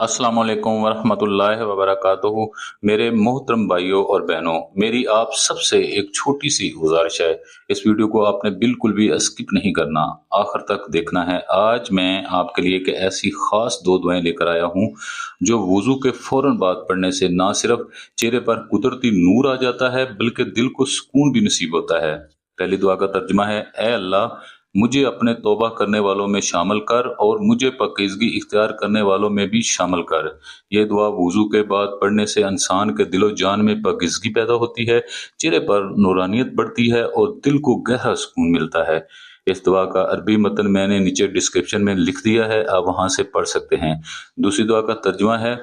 अस्सलाम वालेकुम वरहमतुल्लाहि वबरकातुहू। मेरे मोहतरम भाइयों और बहनों, मेरी आप सबसे एक छोटी सी गुजारिश है। इस वीडियो को आपने बिल्कुल भी स्किप नहीं करना, आखिर तक देखना है। आज मैं आपके लिए एक ऐसी खास दो दुआएं लेकर आया हूं जो वुजू के फौरन बाद पढ़ने से ना सिर्फ चेहरे पर कुदरती नूर आ जाता है बल्कि दिल को सुकून भी नसीब होता है। पहली दुआ का तर्जुमा है, ऐ अल्लाह, मुझे अपने तौबा करने वालों में शामिल कर और मुझे पाकीज़गी इख्तियार करने वालों में भी शामिल कर। यह दुआ वुजू के बाद पढ़ने से इंसान के दिलो जान में पाकीज़गी पैदा होती है, चेहरे पर नूरानियत बढ़ती है और दिल को गहरा सुकून मिलता है। इस दुआ का अरबी मतन मैंने नीचे डिस्क्रिप्शन में लिख दिया है, आप वहां से पढ़ सकते हैं। दूसरी दुआ का तर्जुमा है,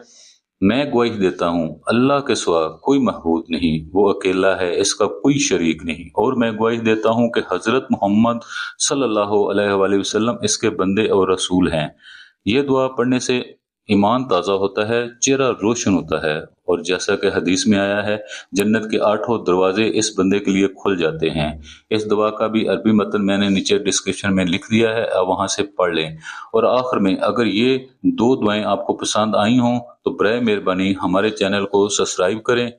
मैं गवाही देता हूँ अल्लाह के सिवा कोई महबूद नहीं, वो अकेला है, इसका कोई शरीक नहीं, और मैं गवाही देता हूँ कि हजरत मोहम्मद सल्लल्लाहु अलैहि वसल्लम इसके बंदे और रसूल हैं। ये दुआ पढ़ने से ईमान ताज़ा होता है, चेहरा रोशन होता है, और जैसा कि हदीस में आया है, जन्नत के 8 दरवाजे इस बंदे के लिए खुल जाते हैं। इस दुआ का भी अरबी मतन मैंने नीचे डिस्क्रिप्शन में लिख दिया है, आप वहां से पढ़ लें। और आखिर में, अगर ये दो दुआएं आपको पसंद आई हों तो बराए मेहरबानी हमारे चैनल को सब्सक्राइब करें,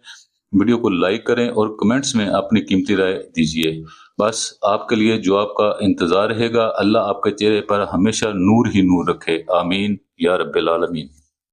वीडियो को लाइक करें और कमेंट्स में अपनी कीमती राय दीजिए। बस आपके लिए जो आपका इंतजार रहेगा। अल्लाह आपके चेहरे पर हमेशा नूर ही नूर रखे। आमीन या रब्बिल आलमीन।